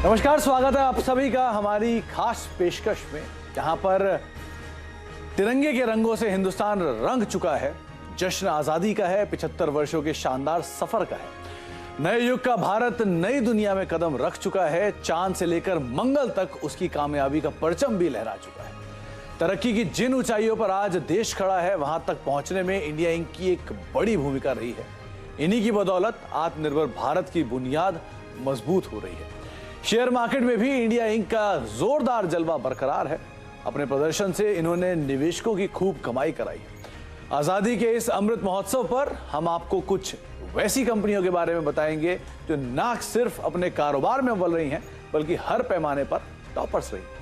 नमस्कार, स्वागत है आप सभी का हमारी खास पेशकश में, जहां पर तिरंगे के रंगों से हिंदुस्तान रंग चुका है। जश्न आजादी का है, 75 वर्षों के शानदार सफर का है। नए युग का भारत नई दुनिया में कदम रख चुका है। चांद से लेकर मंगल तक उसकी कामयाबी का परचम भी लहरा चुका है। तरक्की की जिन ऊंचाइयों पर आज देश खड़ा है, वहां तक पहुंचने में इंडिया इंक की एक बड़ी भूमिका रही है। इन्हीं की बदौलत आत्मनिर्भर भारत की बुनियाद मजबूत हो रही है। शेयर मार्केट में भी इंडिया इंक का जोरदार जलवा बरकरार है। अपने प्रदर्शन से इन्होंने निवेशकों की खूब कमाई कराई। आजादी के इस अमृत महोत्सव पर हम आपको कुछ वैसी कंपनियों के बारे में बताएंगे जो ना सिर्फ अपने कारोबार में अव्वल रही हैं, बल्कि हर पैमाने पर टॉपर्स रही।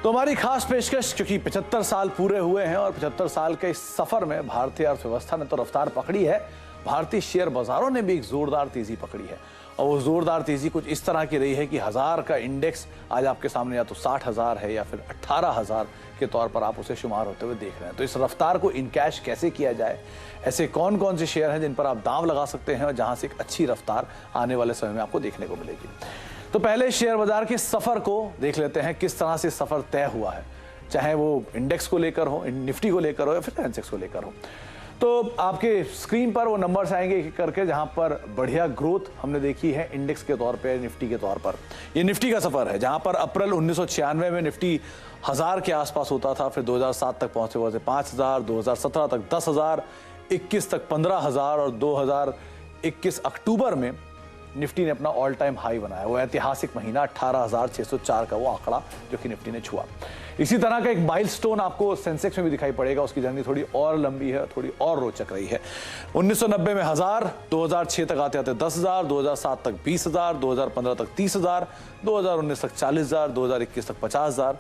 तो हमारी खास पेशकश, क्योंकि 75 साल पूरे हुए हैं और 75 साल के इस सफर में भारतीय अर्थव्यवस्था ने तो रफ्तार पकड़ी है, भारतीय शेयर बाजारों ने भी एक जोरदार तेजी पकड़ी है। और वो जोरदार तेजी कुछ इस तरह की रही है कि 1000 का इंडेक्स आज आपके सामने या तो 60,000 है या फिर 18,000 के तौर पर आप उसे शुमार होते हुए देख रहे हैं। तो इस रफ्तार को इनकैश कैसे किया जाए, ऐसे कौन कौन से शेयर हैं जिन पर आप दांव लगा सकते हैं और जहां से एक अच्छी रफ्तार आने वाले समय में आपको देखने को मिलेगी। तो पहले शेयर बाजार के सफर को देख लेते हैं, किस तरह से सफर तय हुआ है, चाहे वो इंडेक्स को लेकर हो, निफ्टी को लेकर हो या फिर सेंसेक्स को लेकर हो। तो आपके स्क्रीन पर वो नंबर्स आएंगे एक करके, जहां पर बढ़िया ग्रोथ हमने देखी है इंडेक्स के तौर पे, निफ्टी के तौर पर। ये निफ्टी का सफर है, जहां पर अप्रैल 1996 में निफ्टी 1000 के आसपास होता था, फिर 2007 तक पहुंचे हुए 5000, 2017 तक 10,000, 21 तक 15,000 और 2021 अक्टूबर में निफ्टी ने अपना ऑल टाइम हाई बनाया। वो ऐतिहासिक महीना 18,604 का वो आंकड़ा जो कि निफ्टी ने छुआ। इसी तरह का एक माइलस्टोन आपको सेंसेक्स में भी दिखाई पड़ेगा। उसकी जर्नी थोड़ी और लंबी है, थोड़ी और रोचक रही है। 1990 में 1000, 2006 तक आते आते 10,000, 2007 तक 20,000, 2015 तक 30,000, 2019 तक 40,000, 2021 तक 50,000,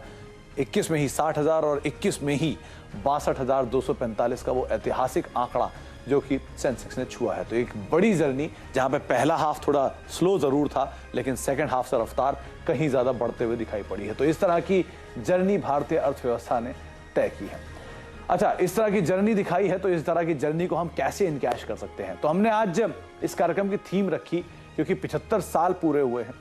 21 में ही 60,000 और 21 में ही 62,245 का वो ऐतिहासिक आंकड़ा जो कि सेंसेक्स ने छुआ है। तो एक बड़ी जर्नी, जहां पे पहला हाफ थोड़ा स्लो जरूर था, लेकिन सेकंड हाफ से रफ्तार कहीं ज्यादा बढ़ते हुए दिखाई पड़ी है। तो इस तरह की जर्नी भारतीय अर्थव्यवस्था ने तय की है। अच्छा, इस तरह की जर्नी दिखाई है, तो इस तरह की जर्नी को हम कैसे इनकैश कर सकते हैं। तो हमने आज इस कार्यक्रम की थीम रखी, क्योंकि 75 साल पूरे हुए हैं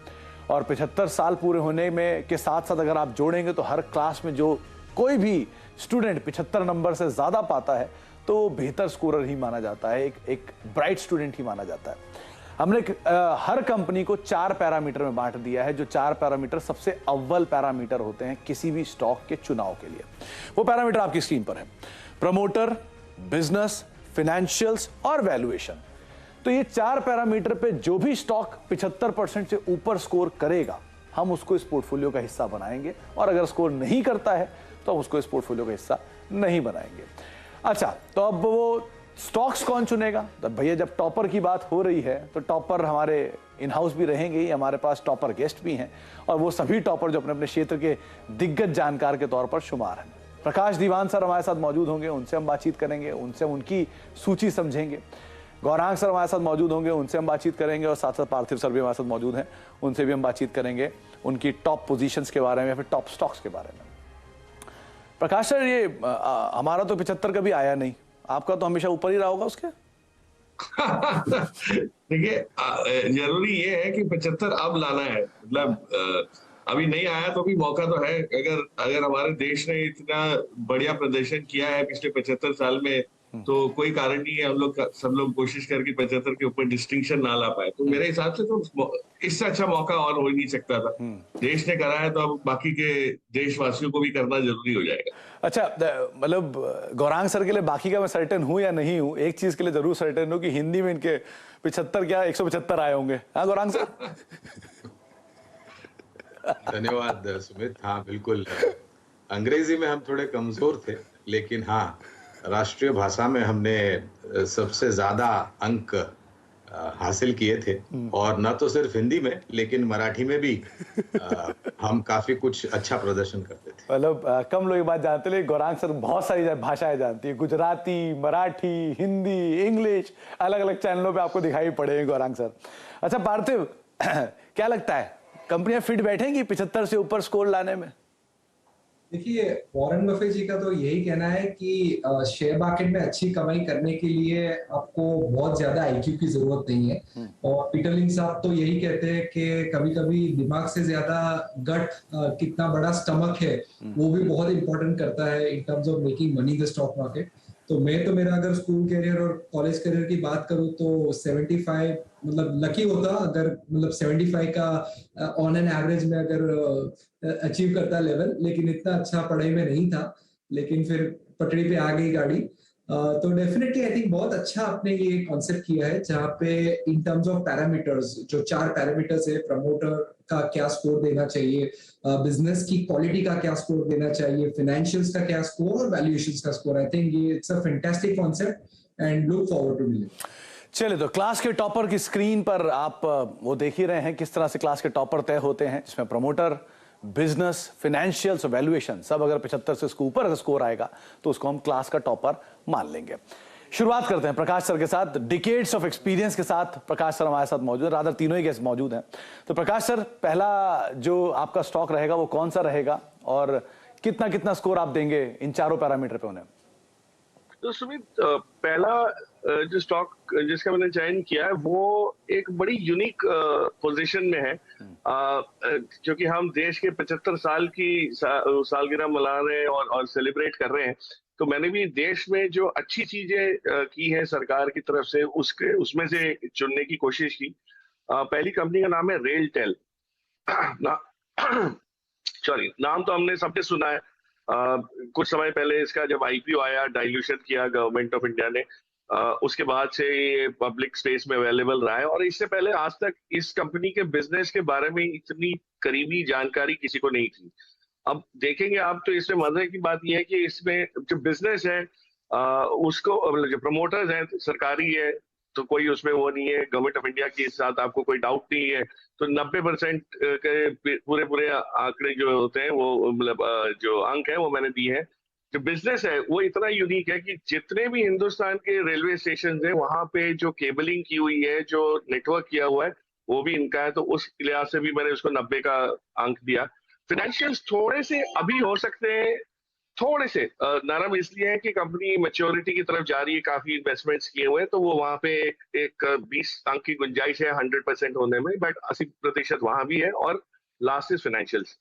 और 75 साल पूरे होने में के साथ साथ अगर आप जोड़ेंगे तो हर क्लास में जो कोई भी स्टूडेंट 75 नंबर से ज्यादा पाता है तो बेहतर स्कोरर ही माना जाता है, एक ब्राइट स्टूडेंट ही माना जाता है। हमने हर कंपनी को 4 पैरामीटर में बांट दिया है, जो 4 पैरामीटर सबसे अव्वल पैरामीटर होते हैं किसी भी स्टॉक के चुनाव के लिए। वो पैरामीटर आपकी स्क्रीन पर है: प्रमोटर, बिजनेस, फाइनेंशियल्स और वैल्यूएशन। तो ये 4 पैरामीटर पे जो भी स्टॉक 75% से ऊपर स्कोर करेगा, हम उसको इस पोर्टफोलियो का हिस्सा बनाएंगे, और अगर स्कोर नहीं करता है तो हम उसको इस पोर्टफोलियो का हिस्सा नहीं बनाएंगे। अच्छा, तो अब वो स्टॉक्स कौन चुनेगा? तो भैया, जब टॉपर की बात हो रही है तो टॉपर हमारे इन हाउस भी रहेंगे ही, हमारे पास टॉपर गेस्ट भी हैं, और वो सभी टॉपर जो अपने अपने क्षेत्र के दिग्गज जानकार के तौर पर शुमार हैं। प्रकाश दीवान सर हमारे साथ मौजूद होंगे, उनसे हम बातचीत करेंगे, उनसे उनकी सूची समझेंगे। गौरांग सर हमारे साथ मौजूद होंगे, उनसे हम बातचीत करेंगे, और साथ साथ पार्थिव सर भी हमारे साथ मौजूद हैं, उनसे भी हम बातचीत करेंगे उनकी टॉप पोजीशंस के बारे में या फिर टॉप स्टॉक्स के बारे में। प्रकाश सर, ये हमारा तो 75 कभी आया नहीं, आपका तो हमेशा ऊपर ही रहा होगा उसके। देखिए, जरूरी ये है कि 75 अब लाना है, मतलब अभी नहीं आया तो भी मौका तो है। अगर हमारे देश ने इतना बढ़िया प्रदर्शन किया है पिछले 75 साल में, तो कोई कारण नहीं है हम लोग सब लोग कोशिश करके 75 के ऊपर डिस्टिंक्शन ना ला पाए। तो मेरे हिसाब से तो इससे अच्छा मौका और हो ही नहीं सकता था। देश ने करा है तो अब बाकी के देशवासियों को भी करना जरूरी हो जाएगा। अच्छा, मतलब गौरांग सर के लिए बाकी का मैं सर्टेन हूं या नहीं हूं, एक चीज के लिए जरूर सर्टेन हूं कि हिंदी में इनके 75 क्या 175 आए होंगे। हाँ गौरांग सर? धन्यवाद सुमित। हाँ बिल्कुल, अंग्रेजी में हम थोड़े कमजोर थे, लेकिन हाँ, राष्ट्रीय भाषा में हमने सबसे ज्यादा अंक हासिल किए थे, और न तो सिर्फ हिंदी में लेकिन मराठी में भी हम काफी कुछ अच्छा प्रदर्शन करते थे। मतलब कम लोग ये बात जानते, लेकिन गौरांग सर बहुत सारी भाषाएं जानती है, गुजराती, मराठी, हिंदी, इंग्लिश, अलग अलग चैनलों पे आपको दिखाई पड़ेंगे गौरांग सर। अच्छा पार्थिव, क्या लगता है कंपनियां फिट बैठेंगी 75 से ऊपर स्कोर लाने में? देखिए, वॉरेन बफे जी का तो यही कहना है कि शेयर मार्केट में अच्छी कमाई करने के लिए आपको बहुत ज्यादा आईक्यू की जरूरत नहीं है। और पीटर लिंच साहब तो यही कहते हैं कि कभी-कभी दिमाग से ज्यादा गट, कितना बड़ा स्टमक है, वो भी बहुत इंपॉर्टेंट करता है in terms of making money in the stock market. तो मैं तो मेरा अगर स्कूल करियर और कॉलेज करियर की बात करूं तो 75, मतलब लकी होता अगर मतलब 75 का ऑन एन एवरेज में अगर अचीव करता लेवल, लेकिन इतना अच्छा पढ़ाई में नहीं था, लेकिन फिर पटरी पे आ गई गाड़ी। तो डेफिनेटली आई थिंक बहुत अच्छा आपने ये कॉन्सेप्ट किया है, जहाँ पे इन टर्म्स ऑफ पैरामीटर्स, जो 4 पैरामीटर्स है, प्रमोटर का क्या स्कोर देना चाहिए, बिजनेस की क्वालिटी का क्या स्कोर देना चाहिए, फाइनेंशियल्स का क्या स्कोर और वैल्यूएशंस का स्कोर। आई थिंक ये it's a fantastic concept and look forward to do it. चलिए, तो क्लास के टॉपर की स्क्रीन पर आप वो देख ही रहे हैं किस तरह से क्लास के टॉपर तय होते हैं, जिसमें प्रमोटर, बिजनेस, फाइनेंशियल्स और वैल्यूएशन सब अगर 75 से उसके ऊपर स्कोर आएगा तो उसको हम क्लास का टॉपर मान लेंगे। शुरुआत करते हैं प्रकाश सर के साथ। डिकेड्स ऑफ एक्सपीरियंस के साथ प्रकाश सर हमारे साथ मौजूद है, रादर तीनों ही गेस्ट मौजूद हैं। तो प्रकाश सर, पहला जो आपका स्टॉक रहेगा वो कौन सा रहेगा और कितना कितना स्कोर आप देंगे इन चारों पैरामीटर पे उन्हें? तो सुमित, पहला जो स्टॉक जिसका मैंने चयन किया है वो एक बड़ी यूनिक पोजीशन में है, क्योंकि हम देश के 75 साल की सालगिरह मना रहे हैं और सेलिब्रेट कर रहे हैं। तो मैंने भी देश में जो अच्छी चीजें की है सरकार की तरफ से उसमें से चुनने की कोशिश की। पहली कंपनी का नाम है रेलटेल। सॉरी, नाम तो हमने सबने सुना है। कुछ समय पहले इसका जब आईपीओ आया, डाइल्यूशन किया गवर्नमेंट ऑफ इंडिया ने, उसके बाद से ये पब्लिक स्पेस में अवेलेबल रहा है। और इससे पहले आज तक इस कंपनी के बिजनेस के बारे में इतनी करीबी जानकारी किसी को नहीं थी। अब देखेंगे आप तो इसमें मजे की बात यह है कि इसमें जो बिजनेस है उसको जो प्रमोटर्स हैं सरकारी है, तो कोई उसमें वो नहीं है, गवर्नमेंट ऑफ इंडिया के साथ आपको कोई डाउट नहीं है। तो 90% के पूरे आंकड़े जो होते हैं वो मतलब जो अंक है वो मैंने दिए हैं। जो बिजनेस है वो इतना यूनिक है कि जितने भी हिंदुस्तान के रेलवे स्टेशन है वहां पे जो केबलिंग की हुई है, जो नेटवर्क किया हुआ है, वो भी इनका है। तो उस लिहाज से भी मैंने उसको 90 का अंक दिया। फाइनेंशियल्स थोड़े से अभी हो सकते हैं थोड़े से नरम, इसलिए है कि कंपनी मैच्योरिटी की तरफ जा रही है, काफी इन्वेस्टमेंट्स किए हुए हैं, तो वो वहां पे एक 20 अंक की गुंजाइश है 100% होने में, बट 80% वहां भी है। और last is financials,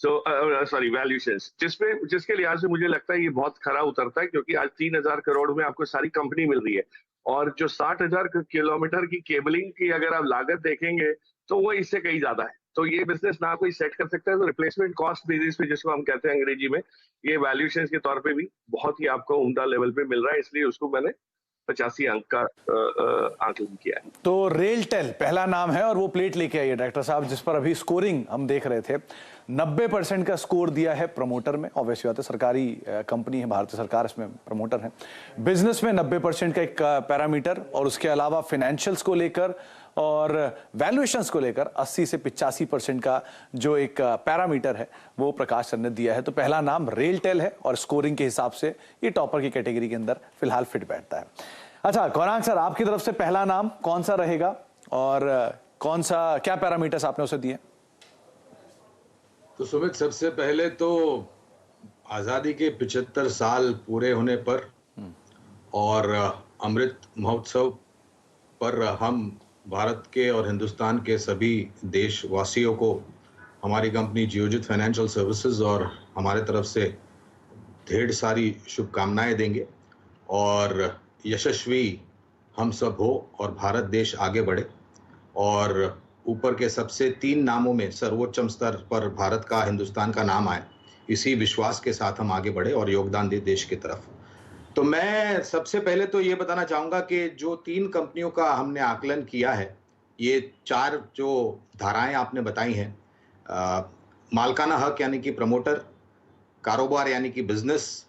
sorry valuations, जिसके लिहाज से मुझे लगता है ये बहुत खरा उतरता है, क्योंकि आज 3000 करोड़ में आपको सारी कंपनी मिल रही है। और जो 60,000 किलोमीटर की केबलिंग की अगर आप लागत देखेंगे तो वो इससे कहीं ज्यादा है। तो ये बिजनेस ना कोई सेट कर सकता है। तो रिप्लेसमेंट कॉस्ट बेसिस पे, जिसको हम कहते हैं अंग्रेजी में, ये वैल्यूएशन के तौर पे भी बहुत ही आपको उम्दा लेवल पे मिल रहा है, इसलिए उसको मैंने 85 अंक का आकलन किया है। तो रेलटेल पहला नाम है और वो प्लेट लेके आइए डायरेक्टर साहब, जिस पर अभी स्कोरिंग हम देख रहे थे। 90% का स्कोर दिया है प्रमोटर में, ऑब्वियसली बात है, सरकारी कंपनी है, भारतीय सरकार इसमें प्रमोटर है। बिजनेस में 90% का एक पैरामीटर, और उसके अलावा फाइनेंशियल्स को लेकर और वैल्यूएशंस को लेकर 80 से 85% का जो एक पैरामीटर है वो प्रकाश सर ने दिया है। तो पहला नाम रेलटेल है और स्कोरिंग के हिसाब से ये टॉपर की कैटेगरी के अंदर फिलहाल फिट बैठता है। अच्छा गौरांग सर, आपकी तरफ से पहला नाम कौन सा रहेगा और कौन सा, क्या पैरामीटर्स आपने उसे दिए? तो सुमित, सबसे पहले तो आजादी के 75 साल पूरे होने पर और अमृत महोत्सव पर हम भारत के और हिंदुस्तान के सभी देशवासियों को हमारी कंपनी जियोजित फाइनेंशियल सर्विसेज और हमारे तरफ से ढेर सारी शुभकामनाएं देंगे और यशस्वी हम सब हो और भारत देश आगे बढ़े और ऊपर के सबसे 3 नामों में सर्वोच्च स्तर पर भारत का, हिंदुस्तान का नाम आए। इसी विश्वास के साथ हम आगे बढ़े और योगदान दे देश की तरफ। तो मैं सबसे पहले तो ये बताना चाहूँगा कि जो 3 कंपनियों का हमने आकलन किया है, ये 4 जो धाराएं आपने बताई हैं, मालकाना हक यानी कि प्रमोटर, कारोबार यानी कि बिजनेस,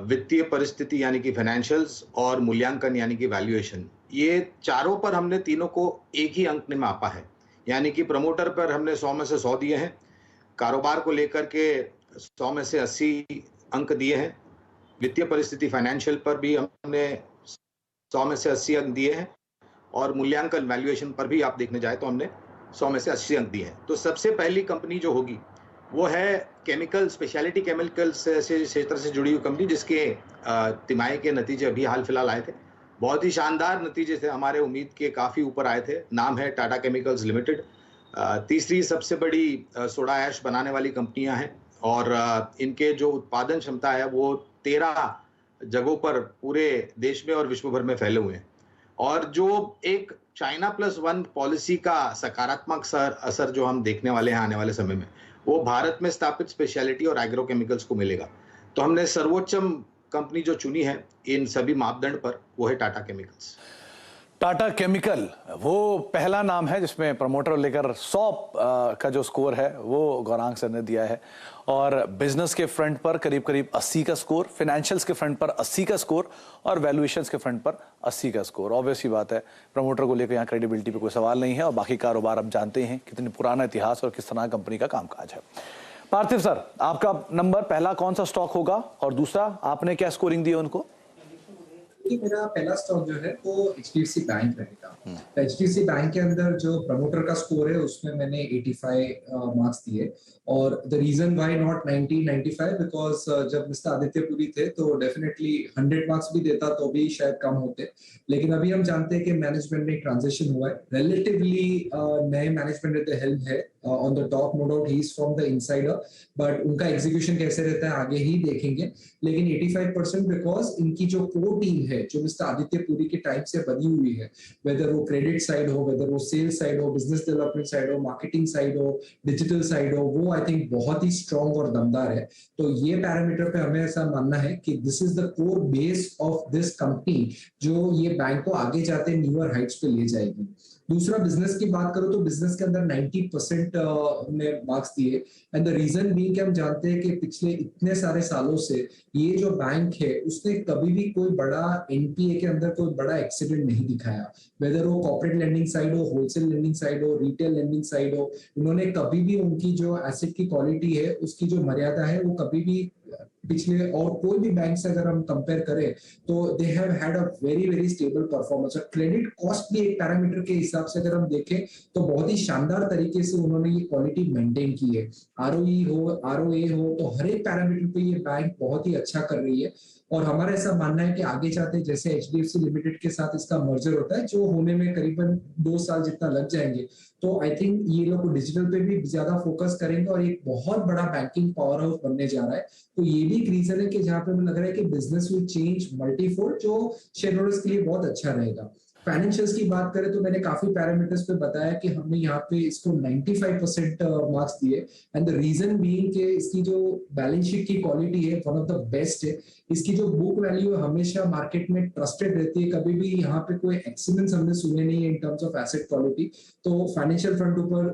वित्तीय परिस्थिति यानी कि फाइनेंशियल्स और मूल्यांकन यानी कि वैल्यूएशन, ये चारों पर हमने तीनों को एक ही अंक में मापा है। यानी कि प्रमोटर पर हमने 100 में से 100 दिए हैं, कारोबार को लेकर के 100 में से 80 अंक दिए हैं, वित्तीय परिस्थिति फाइनेंशियल पर भी हमने 100 में से 80 अंक दिए हैं और मूल्यांकन वैल्यूएशन पर भी आप देखने जाए तो हमने 100 में से 80 अंक दिए हैं। तो सबसे पहली कंपनी जो होगी वो है केमिकल, स्पेशलिटी केमिकल्स से क्षेत्र से जुड़ी हुई कंपनी, जिसके तिमाही के नतीजे अभी हाल फिलहाल आए थे। बहुत ही शानदार नतीजे थे, हमारे उम्मीद के काफी ऊपर आए थे। नाम है टाटा केमिकल्स लिमिटेड। तीसरी सबसे बड़ी सोडा ऐश बनाने वाली कंपनियां हैं, और इनके जो उत्पादन क्षमता है वो 13 जगहों पर पूरे देश में और विश्व भर में फैले हुए हैं। और जो एक चाइना प्लस वन पॉलिसी का सकारात्मक असर जो हम देखने वाले हैं आने वाले समय में, वो भारत में स्थापित स्पेशलिटी और एग्रोकेमिकल्स को मिलेगा। तो हमने सर्वोच्चम कंपनी जो चुनी है इन सभी मापदंड पर, वो है टाटा केमिकल्स। टाटा केमिकल वो पहला नाम है जिसमें प्रमोटर लेकर 100 का जो स्कोर है वो गौरांग सर ने दिया है, और बिजनेस के फ्रंट पर करीब करीब 80 का स्कोर, फाइनेंशियल्स के फ्रंट पर 80 का स्कोर, और वैल्यूएशंस के फ्रंट पर 80 का स्कोर। ऑब्वियस ही बात है, प्रमोटर को लेकर यहाँ क्रेडिबिलिटी पे कोई सवाल नहीं है, और बाकी कारोबार अब जानते हैं कितनी पुराना इतिहास और किस तरह कंपनी का कामकाज है। पार्थिव सर, आपका नंबर पहला कौन सा स्टॉक होगा, और दूसरा आपने क्या स्कोरिंग दी उनको? मेरा पहला स्टॉक जो है वो HDFC बैंक रहेगा। तो HDFC बैंक के अंदर जो प्रमोटर का स्कोर है उसमें मैंने 85 मार्क्स दिए, और the reason why not 90 95 because जब मिस्टर आदित्य पुरी थे तो डेफिनेटली 100 मार्क्स भी देता तो भी शायद कम होते, लेकिन अभी हम जानते हैं कि मैनेजमेंट में ट्रांजिशन हुआ है, रिलेटिवली नए मैनेजमेंट एट द हेल्म है on the top, no doubt he is from the insider, but उनका एग्जीक्यूशन कैसे रहता है आगे ही देखेंगे। लेकिन 85% बिकॉज इनकी जो कोर टीम है जो मिस्टर आदित्य पुरी के टाइम से बनी हुई है, वेदर वो क्रेडिट साइड हो, वेदर वो सेल्स साइड हो, बिजनेस डेवलपमेंट साइड हो, मार्केटिंग साइड हो, डिजिटल साइड हो, वो आई थिंक बहुत ही स्ट्रॉन्ग और दमदार है। तो ये पैरामीटर पे हमें ऐसा मानना है कि this is the core base of this company जो ये बैंक को आगे जाते न्यूअर हाइट्स पे ले जाएगी। दूसरा बिजनेस की बात करो तो बिजनेस के अंदर 90% ने मार्क्स दिए, एंड द रीजन बीइंग कि हम जानते हैं कि पिछले इतने सारे सालों से ये जो बैंक है उसने कभी भी कोई बड़ा एनपीए के अंदर कोई बड़ा एक्सीडेंट नहीं दिखाया, वेदर वो कॉर्पोरेट लेंडिंग साइड हो, होलसेल लेंडिंग साइड हो, रिटेल लेंडिंग साइड हो, उन्होंने कभी भी उनकी जो एसेट की क्वालिटी है उसकी जो मर्यादा है वो कभी भी पिछले और कोई भी बैंक से अगर हम कंपेयर करें तो they have had a very very stable performance. और क्रेडिट कॉस्ट भी एक पैरामीटर के हिसाब से अगर हम देखें तो बहुत ही शानदार तरीके से उन्होंने ये क्वालिटी मेंटेन की है। आरओई हो, आरओए हो, तो हर एक पैरामीटर पे ये बैंक बहुत ही अच्छा कर रही है, और हमारा ऐसा मानना है कि आगे जाते जैसे HDFC लिमिटेड के साथ इसका मर्जर होता है जो होने में करीबन 2 साल जितना लग जाएंगे, तो आई थिंक ये लोग डिजिटल पे भी ज्यादा फोकस करेंगे और एक बहुत बड़ा बैंकिंग पावर हाउस बनने जा रहा है। तो ये भी एक रीजन है कि जहाँ पे मुझे लग रहा है कि बिजनेस विल चेंज मल्टीफोल्ड, जो शेयर होल्डर्स के लिए बहुत अच्छा रहेगा। फाइनेंशियल्स की बात करें तो मैंने काफी पैरामीटर्स पे बताया कि हमने यहाँ पे इसको 95% मार्क्स दिए, एंड द रीजन बीइंग कि इसकी जो बैलेंस शीट की क्वालिटी है वन ऑफ द बेस्ट है, इसकी जो बुक वैल्यू है हमेशा मार्केट में ट्रस्टेड रहती है, कभी भी यहाँ पे कोई एक्सीडेंट्स हमने सुने नहीं है in terms of asset quality. तो फाइनेंशियल फ्रंट ऊपर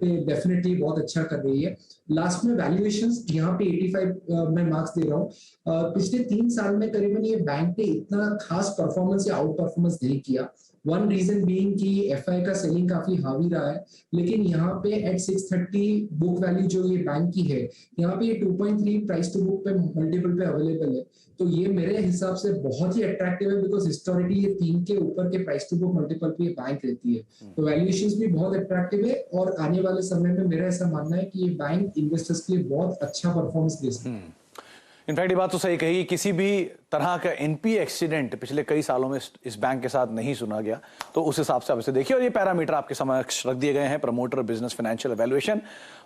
पे डेफिनेटली बहुत अच्छा कर रही है। लास्ट में वैल्यूएशंस यहाँ पे 85 में मार्क्स दे रहा हूँ। पिछले 3 साल में करीबन ये बैंक ने इतना खास परफॉर्मेंस या आउट परफॉर्मेंस नहीं किया। वन रीजन बीइंग कि एफआई का सेलिंग काफी हावी रहा है, लेकिन यहाँ पे एट 630 बुक वैल्यू जो ये बैंक की है, यहाँ पे ये 2.3 प्राइस टू बुक पे मल्टीपल पे अवेलेबल है। तो ये मेरे हिसाब से बहुत ही अट्रैक्टिव है, बिकॉज हिस्टोरिकली ये 3 के ऊपर के प्राइस टू बुक मल्टीपल पे ये बैंक रहती है। तो वैल्यूएशंस भी बहुत अट्रैक्टिव है, और आने वाले समय में मेरा ऐसा मानना है कि ये बैंक इन्वेस्टर्स के लिए बहुत अच्छा परफॉर्मेंस दे सकता है। इनफैक्ट ये बात तो सही कही, किसी भी तरह का एनपीए एक्सीडेंट पिछले कई सालों में इस बैंक के साथ नहीं सुना गया, तो उस हिसाब से आप इसे देखिए। और ये पैरामीटर आपके समक्ष रख दिए गए हैं, प्रमोटर, बिजनेस, फाइनेंशियल वैल्यूएशन,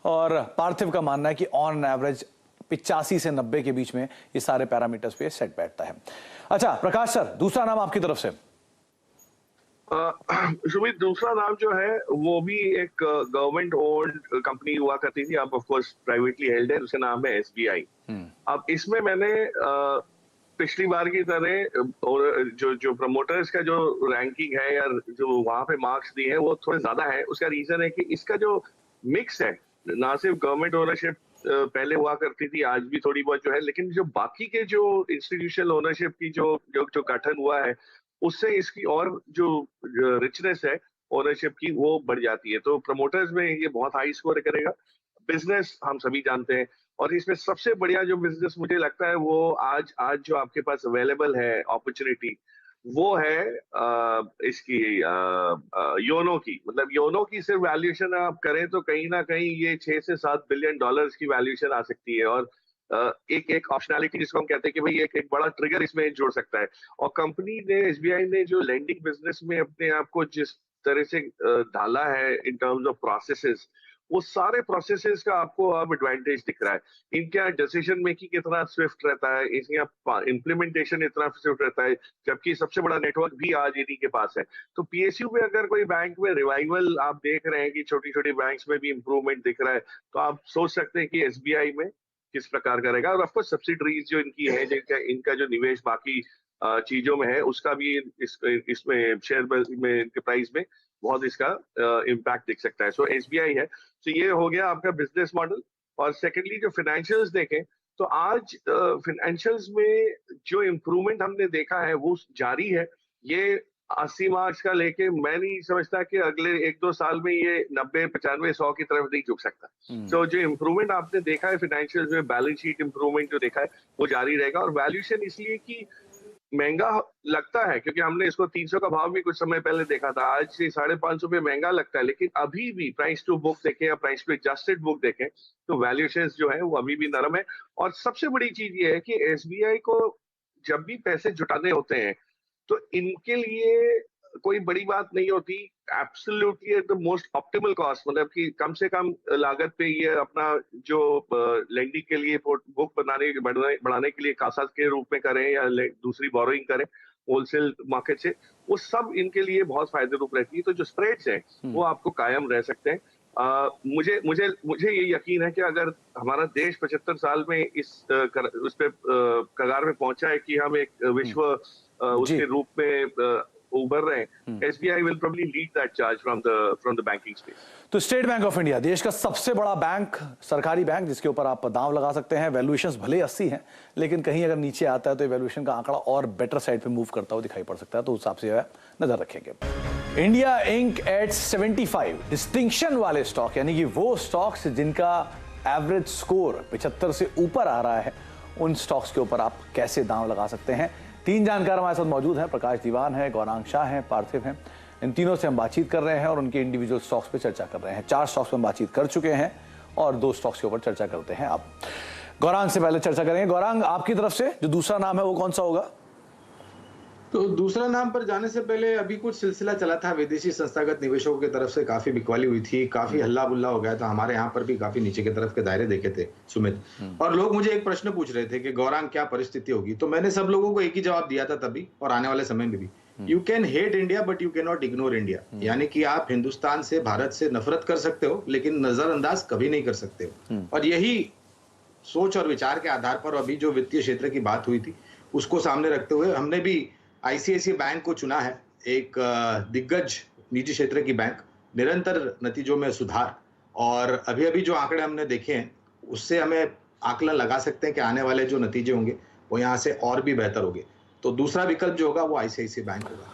और पार्थिव का मानना है कि ऑन एवरेज 85 से 90 के बीच में ये सारे पैरामीटर्स पे सेट बैठता है। अच्छा प्रकाश सर, दूसरा नाम आपकी तरफ से। सुमित, दूसरा नाम जो है वो भी एक गवर्नमेंट ओन्ड कंपनी हुआ करती थी, अब ऑफ कोर्स प्राइवेटली हेल्ड है, उसका नाम है SBI। अब इसमें मैंने पिछली बार की तरह और जो प्रमोटर्स का जो रैंकिंग है या जो वहां पे मार्क्स दिए हैं वो थोड़े ज्यादा है। उसका रीजन है कि इसका जो मिक्स है, ना सिर्फ गवर्नमेंट ओनरशिप पहले हुआ करती थी, आज भी थोड़ी बहुत जो है, लेकिन जो बाकी के जो इंस्टीट्यूशनल ओनरशिप की जो गठन हुआ है उससे इसकी और जो रिचनेस है ओनरशिप की वो बढ़ जाती है। तो प्रमोटर्स में ये बहुत हाई स्कोर करेगा। बिजनेस हम सभी जानते हैं, और इसमें सबसे बढ़िया जो बिजनेस मुझे लगता है वो आज जो आपके पास अवेलेबल है अपॉर्चुनिटी, वो है इसकी योनो की। मतलब योनो की सिर्फ वैल्यूएशन आप करें तो कहीं ना कहीं ये 6 से 7 बिलियन डॉलर्स की वैल्यूएशन आ सकती है। और एक एक ऑप्शनैलिटी जिसको हम कहते हैं कि भाई एक बड़ा ट्रिगर इसमें जोड़ सकता है। और कंपनी ने, एसबीआई ने जो लेंडिंग बिजनेस में अपने आप को जिस तरह से ढाला है इन टर्म्स ऑफ प्रोसेसेस, वो सारे प्रोसेसेस का आपको अब एडवांटेज दिख रहा है। इनका डिसीजन मेकिंग इतना स्विफ्ट रहता है, इनका इम्प्लीमेंटेशन इतना स्विफ्ट रहता है, जबकि सबसे बड़ा नेटवर्क भी आज इन्हीं के पास है। तो पीएसयू में अगर कोई बैंक में रिवाइवल आप देख रहे हैं कि छोटी छोटी बैंक्स में भी इंप्रूवमेंट दिख रहा है, तो आप सोच सकते हैं कि एसबीआई में किस प्रकार का रहेगा। और ऑफकोर्स सब्सिडरीज जो इनकी है, जिनका इनका जो निवेश बाकी चीजों में है, उसका भी इसमें शेयर में प्राइस में बहुत इसका इम्पैक्ट दिख सकता है। सो एसबीआई है। तो ये हो गया आपका बिजनेस मॉडल। और सेकेंडली जो फाइनेंशियल्स देखें तो आज फाइनेंशियल्स में जो इम्प्रूवमेंट हमने देखा है वो जारी है। ये 80 मार्च का लेके मैं नहीं समझता कि अगले 1-2 साल में ये 90, 95, 100 की तरफ नहीं झुक सकता। तो जो इम्प्रूवमेंट आपने देखा है फाइनेंशियल्स में, बैलेंस शीट इम्प्रूवमेंट जो देखा है वो जारी रहेगा। और वैल्यूएशन इसलिए कि महंगा लगता है क्योंकि हमने इसको 300 का भाव भी कुछ समय पहले देखा था, आज से 550 पे महंगा लगता है, लेकिन अभी भी प्राइस टू बुक देखें या प्राइस टू एडजस्टेड बुक देखें तो वैल्यूएशंस जो है वो अभी भी नरम है। और सबसे बड़ी चीज ये है कि एसबीआई को जब भी पैसे जुटाने होते हैं तो इनके लिए कोई बड़ी बात नहीं होती, absolutely at the most optimal cost, मतलब कि कम से कम लागत पे ये अपना जो लेंडिंग के लिए बुक बढ़ाने के लिए कासा के रूप में करें या दूसरी बोरोइंग करें होलसेल मार्केट से, वो सब इनके लिए बहुत फायदे रूप रहती है। तो जो स्प्रेड्स हैं वो आपको कायम रह सकते हैं। मुझे मुझे मुझे ये यकीन है कि अगर हमारा देश 75 साल में उस पे कगार में पहुंचा है कि हम एक विश्व उसके रूप में उभर रहे हैं, SBI will probably lead that charge from the banking space. तो स्टेट बैंक ऑफ इंडिया देश का सबसे बड़ा बैंक, सरकारी बैंक, जिसके ऊपर आप दांव लगा सकते हैं। वैल्यूएशंस भले 80 हैं, लेकिन कहीं अगर नीचे आता है तो वैल्यूएशन का आंकड़ा और बेटर साइड पे मूव करता हुआ दिखाई पड़ सकता है, तो उस हिसाब से नजर रखेंगे। इंडिया इंक एट 75 डिस्टिंक्शन वाले स्टॉक, यानी कि वो स्टॉक्स जिनका एवरेज स्कोर 75 से ऊपर आ रहा है, उन स्टॉक्स के ऊपर आप कैसे दांव लगा सकते हैं। 3 जानकार हमारे साथ मौजूद हैं। प्रकाश दीवान है, गौरांग शाह हैं, पार्थिव हैं। इन तीनों से हम बातचीत कर रहे हैं और उनके इंडिविजुअल स्टॉक्स पे चर्चा कर रहे हैं। 4 स्टॉक्स पे हम बातचीत कर चुके हैं और 2 स्टॉक्स के ऊपर चर्चा करते हैं। आप गौरांग से पहले चर्चा करेंगे। गौरांग, आपकी तरफ से जो दूसरा नाम है वो कौन सा होगा? तो दूसरा नाम पर जाने से पहले अभी कुछ सिलसिला चला था, विदेशी संस्थागत निवेशकों की तरफ से काफी बिकवाली हुई थी, काफी हल्ला बुल्ला हो गया था। हमारे यहाँ पर भी काफी नीचे की तरफ के दायरे देखे थे सुमित, और लोग मुझे एक प्रश्न पूछ रहे थे कि गौरांग क्या परिस्थिति होगी। तो मैंने सब लोगों को एक ही जवाब दिया था तभी और आने वाले समय में भी, you can hate India but you can not ignore India. यानी कि आप हिंदुस्तान से, भारत से नफरत कर सकते हो लेकिन नजरअंदाज कभी नहीं कर सकते हो। और यही सोच और विचार के आधार पर अभी जो वित्तीय क्षेत्र की बात हुई थी उसको सामने रखते हुए हमने भी आईसीआईसीआई बैंक को चुना है, एक दिग्गज निजी क्षेत्र की बैंक, निरंतर नतीजों में सुधार, और अभी अभी जो आंकड़े हमने देखे हैं उससे हमें आकलन लगा सकते हैं कि आने वाले जो नतीजे होंगे वो यहाँ से और भी बेहतर होंगे। तो दूसरा विकल्प जो होगा वो आईसीआईसीआई बैंक होगा।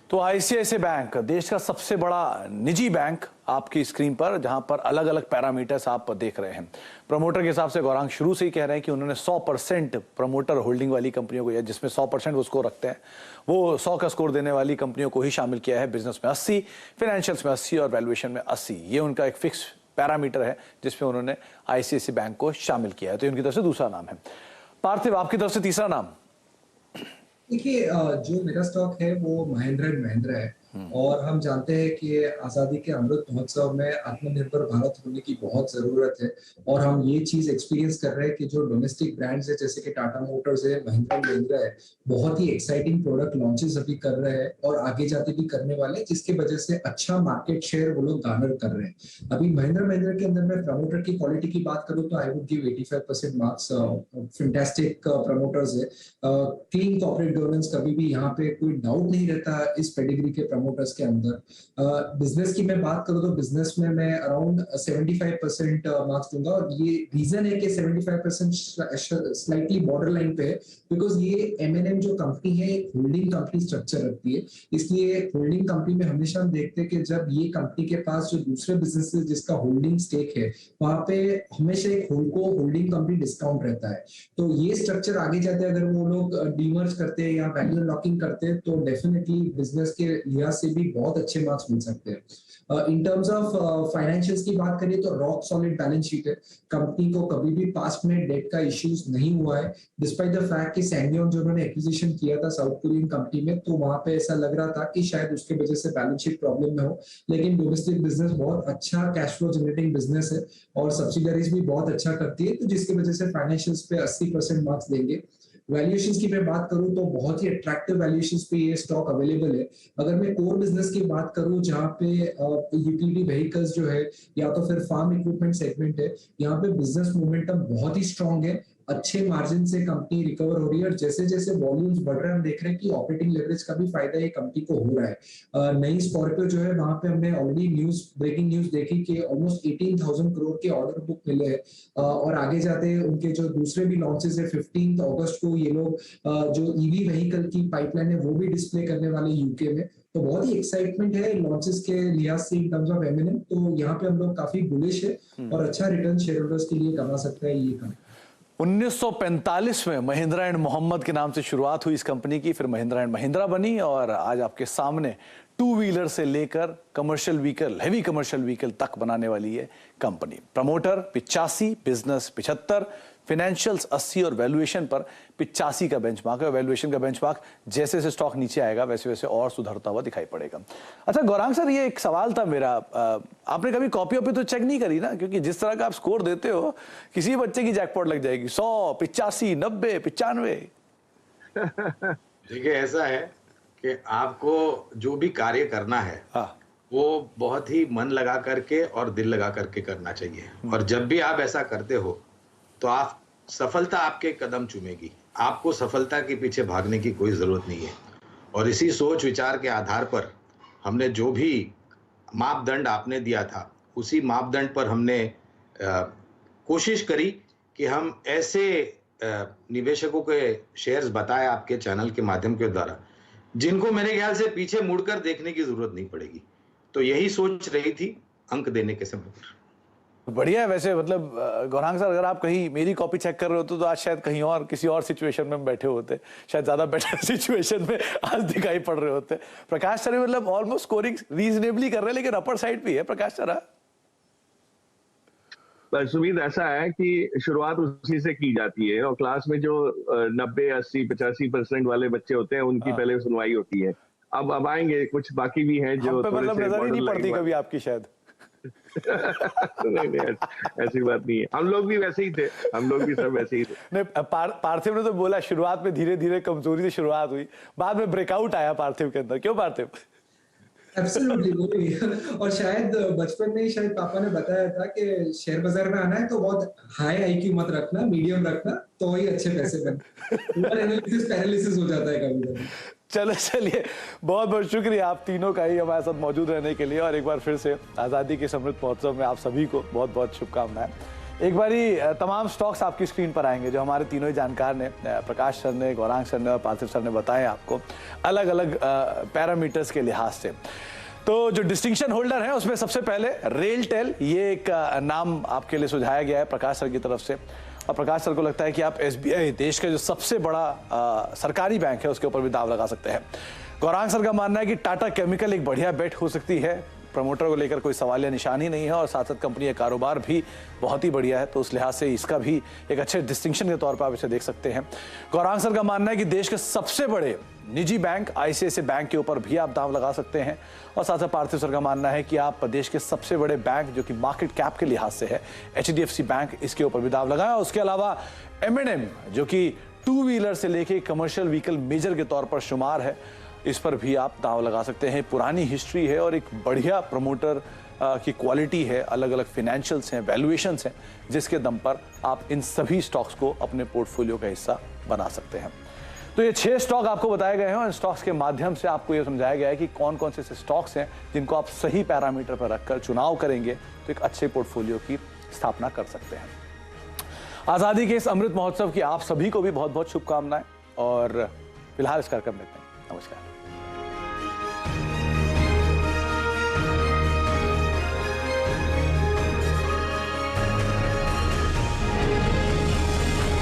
तो आईसीआईसीआई बैंक देश का सबसे बड़ा निजी बैंक आपकी स्क्रीन पर, जहां पर अलग अलग पैरामीटर्स आप देख रहे हैं। प्रमोटर के हिसाब से गौरांग शुरू से ही कह रहे हैं कि उन्होंने 100% प्रमोटर होल्डिंग वाली कंपनियों को, या जिसमें 100% वो स्कोर रखते हैं, वो 100 का स्कोर देने वाली कंपनियों को ही शामिल किया है। बिजनेस में 80, फाइनेंशियल्स में 80 और वैल्यूएशन में 80, ये उनका एक फिक्स पैरामीटर है जिसमें उन्होंने आईसीआईसीआई बैंक को शामिल किया है। तो उनकी तरफ से दूसरा नाम है। पार्थिव, आपकी तरफ से तीसरा नाम? देखिए, जो मेरा स्टॉक है वो महिंद्रा एंड महिंद्रा है, और हम जानते हैं कि आजादी के अमृत महोत्सव में आत्मनिर्भर भारत होने की बहुत जरूरत है। और हम ये चीज एक्सपीरियंस कर रहे हैं कि जो डोमेस्टिक ब्रांड्स है जैसे कि टाटा मोटर्स है, महिंद्रा है, बहुत ही एक्साइटिंग प्रोडक्ट लॉन्चेस अभी कर रहे हैं और आगे जाते भी करने वाले हैं, जिसकी वजह से अच्छा मार्केट शेयर वो लोग गार्नर कर रहे हैं। अभी महिंद्रा के अंदर मैं प्रमोटर की क्वालिटी की बात करूँ तो I would give 85% marks. Fantastic promoters है, क्लीन कॉर्पोरेट गवर्नेंस, कभी भी यहाँ पे कोई डाउट नहीं रहता इस पेडिग्री के प्रमोटर प्रमोटर्स के अंदर। बिजनेस की मैं बात करूं तो बिजनेस में मैं अराउंड 75% मार्क्स दूंगा, और ये रीजन है कि 75% स्लाइटली बॉर्डर लाइन पे है, बिकॉज ये M&M जो कंपनी है एक होल्डिंग कंपनी स्ट्रक्चर रखती है। इसलिए होल्डिंग कंपनी में हमेशा हम देखते हैं कि जब ये कंपनी के पास जो दूसरे बिजनेसेस जिसका होल्डिंग स्टेक है, वहां पे हमेशा एक होल्डिंग कंपनी डिस्काउंट रहता है। तो ये स्ट्रक्चर आगे जाते अगर वो लोग डीमर्ज करते हैं या वैल्यू लॉकिंग करते हैं तो डेफिनेटली बिजनेस के लिहाज से भी बहुत अच्छे मार्क्स मिल सकते हैं। इन टर्म्स ऑफ फाइनेंशियल्स की बात करिए तो रॉक सॉलिड बैलेंस शीट है। कंपनी को कभी भी पास्ट में डेट का इश्यूज नहीं हुआ है, डिस्पाइट द फैक्ट कि सैंगयोन जो उन्होंने एक्विजिशन किया था साउथ कोरियन कंपनी में, तो वहां पे ऐसा लग रहा था कि शायद उसके वजह से बैलेंस शीट प्रॉब्लम में हो, लेकिन डोमेस्टिक बिजनेस बहुत अच्छा कैश फ्लो जनरेटिंग बिजनेस है और सब्सिडरीज भी बहुत अच्छा करती है, तो जिसकी वजह से फाइनेंशियल्स पे 80% मार्क्स देंगे। वैल्यूएशंस की मैं बात करूं तो बहुत ही अट्रैक्टिव वैल्यूएशंस पे ये स्टॉक अवेलेबल है। अगर मैं कोर बिजनेस की बात करूं जहां पे यूटिलिटी व्हीकल्स जो है या तो फिर फार्म इक्विपमेंट सेगमेंट है, यहाँ पे बिजनेस मोमेंटम बहुत ही स्ट्रांग है, अच्छे मार्जिन से कंपनी रिकवर हो रही है, और जैसे जैसे वॉल्यूम्स बढ़ रहे हैं हम देख रहे हैं कि ऑपरेटिंग लेवरेज का भी फायदा ये कंपनी को हो रहा है। नई स्कॉर्पियो जो है वहां पे हमने ऑलरेडी ब्रेकिंग न्यूज देखी कि ऑलमोस्ट 18,000 करोड़ के ऑर्डर बुक मिले हैं, और आगे जाते उनके जो दूसरे भी लॉन्चेस है 15 अगस्त को ये लोग जो ईवी व्हीकल की पाइपलाइन है वो भी डिस्प्ले करने वाले यूके में। तो बहुत ही एक्साइटमेंट है लॉन्चेस के लिहाज से इन टर्म्स ऑफ M&M, तो यहाँ पे हम लोग काफी बुलिश है और अच्छा रिटर्न शेयर होल्डर्स के लिए कमा सकता है ये कंपनी। 1945 में महिंद्रा एंड मोहम्मद के नाम से शुरुआत हुई इस कंपनी की, फिर महिंद्रा एंड महिंद्रा बनी और आज आपके सामने टू व्हीलर से लेकर commercial vehicle, heavy commercial vehicle तक बनाने वाली है कंपनी। प्रमोटर 85, बिजनेस 75, फाइनेंशियल्स 80 और वैल्यूएशन पर 85 का बेंचमार्क है। वैल्यूएशन का बेंचमार्क जैसे जैसे स्टॉक नीचे आएगा वैसे वैसे और सुधरता हुआ दिखाई पड़ेगा। अच्छा गौरांग सर, ये एक सवाल था मेरा, आपने कभी कॉपी वॉपी तो चेक नहीं करी ना? क्योंकि जिस तरह का आप स्कोर देते हो किसी बच्चे की जैकपॉट लग जाएगी, 100, 85, 90, 95। देखिए ऐसा है कि आपको जो भी कार्य करना है वो बहुत ही मन लगा करके और दिल लगा करके करना चाहिए, और जब भी आप ऐसा करते हो तो आप सफलता आपके कदम चूमेगी, आपको सफलता के पीछे भागने की कोई जरूरत नहीं है। और इसी सोच विचार के आधार पर हमने जो भी मापदंड आपने दिया था उसी मापदंड पर हमने कोशिश करी कि हम ऐसे निवेशकों के शेयर्स बताए आपके चैनल के माध्यम के द्वारा जिनको मेरे ख्याल से पीछे मुड़कर देखने की जरूरत नहीं पड़ेगी। तो यही सोच रही थी अंक देने के समय पर। बढ़िया है वैसे, मतलब गौरांग सर अगर आप कहीं मेरी कॉपी चेक कर रहे होते तो आज शायद कहीं और किसी और सिचुएशन में बैठे होते, शायद ज्यादा बेटर सिचुएशन में आज दिखाई पड़ रहे होते। प्रकाश सर मतलब ऑलमोस्ट स्कोरिंग रीजनेबली कर रहे हैं, लेकिन अपर साइड भी है प्रकाश सर। सुमित, ऐसा है कि शुरुआत उसी से की जाती है और क्लास में जो 90, 80, 85% वाले बच्चे होते हैं उनकी पहले सुनवाई होती है। अब आएंगे कुछ बाकी भी हैं जो मतलब नजर ही नहीं पड़ती कभी आपकी शायद। नहीं, ऐसी बात नहीं है, हम लोग भी वैसे ही थे, हम लोग भी सब वैसे ही थे। नहीं, पार्थिव ने तो बोला शुरुआत में धीरे धीरे कमजोरी से शुरुआत हुई, बाद में ब्रेकआउट आया पार्थिव के अंदर। क्यों पार्थिव? एब्सोल्युटली, और शायद बचपन में ही शायद पापा ने बताया था कि शेयर बाजार में आना है तो बहुत हाई आईक्यू मत रखना, मीडियम रखना, तो ही अच्छे पैसे बनते। एनालिसिस पैरालिसिस हो जाता है कभी कभी। चलिए बहुत बहुत शुक्रिया आप तीनों का ही हमारे साथ मौजूद रहने के लिए, और एक बार फिर से आज़ादी के अमृत महोत्सव में आप सभी को बहुत बहुत शुभकामनाएं। एक बारी तमाम स्टॉक्स आपकी स्क्रीन पर आएंगे जो हमारे तीनों ही जानकार ने, प्रकाश सर ने, गौरांग सर ने और पार्थिव सर ने बताए आपको अलग अलग पैरामीटर्स के लिहाज से। तो जो डिस्टिंक्शन होल्डर है उसमें सबसे पहले रेलटेल, ये एक नाम आपके लिए सुझाया गया है प्रकाश सर की तरफ से, और प्रकाश सर को लगता है कि आप SBI देश का जो सबसे बड़ा सरकारी बैंक है उसके ऊपर भी दाव लगा सकते हैं। गौरांग सर का मानना है कि टाटा केमिकल एक बढ़िया बेट हो सकती है, प्रमोटर को लेकर कोई सवाल या निशान ही नहीं है, और साथ साथ कंपनी का कारोबार भी बहुत ही बढ़िया है, तो उस लिहाज से इसका भी एक अच्छे डिस्टिंक्शन के तौर पर आप इसे देख सकते हैं। गौरांग सर का मानना है कि देश के सबसे बड़े निजी बैंक ICICI बैंक के ऊपर भी आप दाव लगा सकते हैं, और साथ साथ पार्थिव सर का मानना है कि आप देश के सबसे बड़े बैंक जो कि मार्केट कैप के लिहाज से है HDFC बैंक, इसके ऊपर भी दाव लगाएं। और उसके अलावा M&M जो कि टू व्हीलर से लेके कमर्शियल व्हीकल मेजर के तौर पर शुमार है, इस पर भी आप दाव लगा सकते हैं। पुरानी हिस्ट्री है और एक बढ़िया प्रमोटर की क्वालिटी है, अलग अलग फाइनेंशियल्स हैं, वैल्यूएशंस हैं, जिसके दम पर आप इन सभी स्टॉक्स को अपने पोर्टफोलियो का हिस्सा बना सकते हैं। तो ये 6 स्टॉक आपको बताए गए हैं और इन स्टॉक्स के माध्यम से आपको ये समझाया गया है कि कौन कौन से स्टॉक्स हैं जिनको आप सही पैरामीटर पर रखकर चुनाव करेंगे तो एक अच्छे पोर्टफोलियो की स्थापना कर सकते हैं। आजादी के इस अमृत महोत्सव की आप सभी को भी बहुत बहुत शुभकामनाएं और फिलहाल इस कार्यक्रम में इतना ही। नमस्कार।